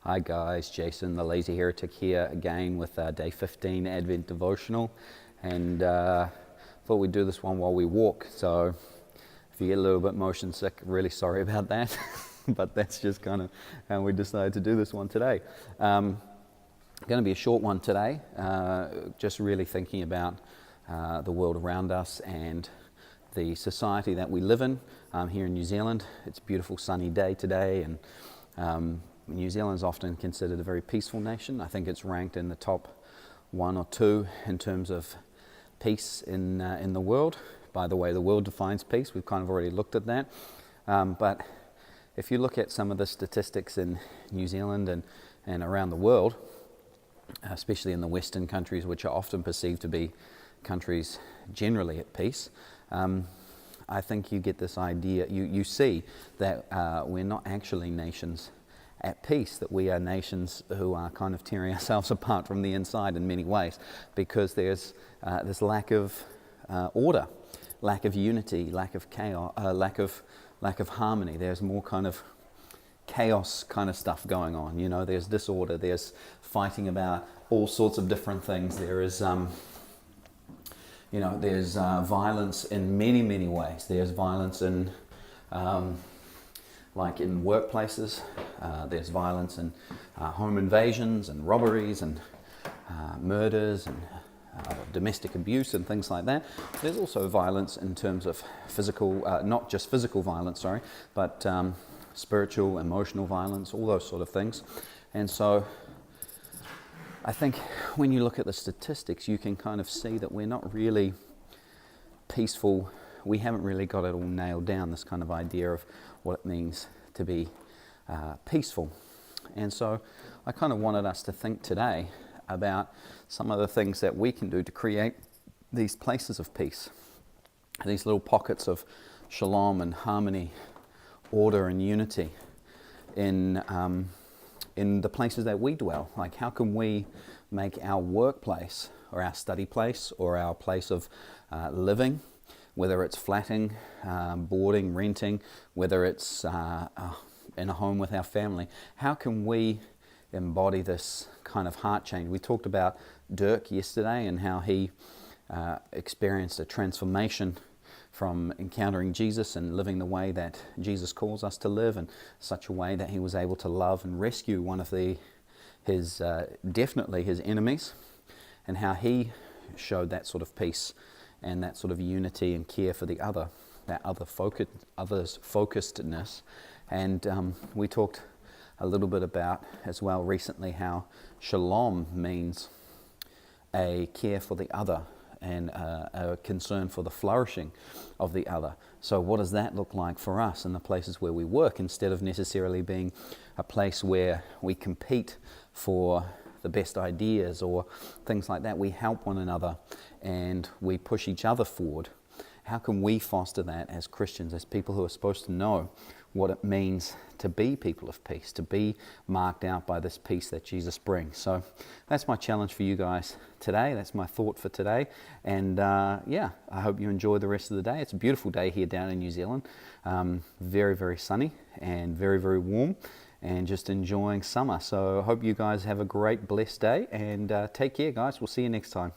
Hi guys, Jason the Lazy Heretic here again with day 15 Advent Devotional, and thought we'd do this one while we walk. So if you get a little bit motion sick, really sorry about that, but that's just kind of how we decided to do this one today. Going to be a short one today, just really thinking about the world around us and the society that we live in here in New Zealand. It's a beautiful sunny day today, and New Zealand is often considered a very peaceful nation. I think it's ranked in the top 1 or 2 in terms of peace in the world. By the way, the world defines peace. We've kind of already looked at that. But if you look at some of the statistics in New Zealand and around the world, especially in the Western countries, which are often perceived to be countries generally at peace, I think you get this idea, you see that we're not actually nations at peace, that we are nations who are kind of tearing ourselves apart from the inside in many ways, because there's this lack of order, lack of unity, lack of chaos, lack of harmony. There's more kind of chaos kind of stuff going on. You know, there's disorder, there's fighting about all sorts of different things. There is there's violence in many, many ways. There's violence in, like in workplaces. There's violence in home invasions and robberies and murders and domestic abuse and things like that. There's also violence in terms of physical, not just physical violence, but spiritual, emotional violence, all those sort of things. And so I think when you look at the statistics, you can kind of see that we're not really peaceful. We haven't really got it all nailed down, this kind of idea of what it means to be peaceful. And so I kind of wanted us to think today about some of the things that we can do to create these places of peace, these little pockets of shalom and harmony, order and unity in the places that we dwell. Like, how can we make our workplace or our study place or our place of living, whether it's flatting, boarding, renting, whether it's in a home with our family, how can we embody this kind of heart change? We talked about Dirk yesterday and how he experienced a transformation from encountering Jesus and living the way that Jesus calls us to live, in such a way that he was able to love and rescue one of his enemies, and how he showed that sort of peace and that sort of unity and care for the other, that others focusedness. And we talked a little bit about as well recently how shalom means a care for the other and a concern for the flourishing of the other. So what does that look like for us in the places where we work, instead of necessarily being a place where we compete for the best ideas or things like that? We help one another and we push each other forward. How can we foster that as Christians, as people who are supposed to know what it means to be people of peace, to be marked out by this peace that Jesus brings? So that's my challenge for you guys today. That's my thought for today. And I hope you enjoy the rest of the day. It's a beautiful day here down in New Zealand. Very, very sunny and very, very warm, and just enjoying summer. So I hope you guys have a great, blessed day, and take care, guys. We'll see you next time.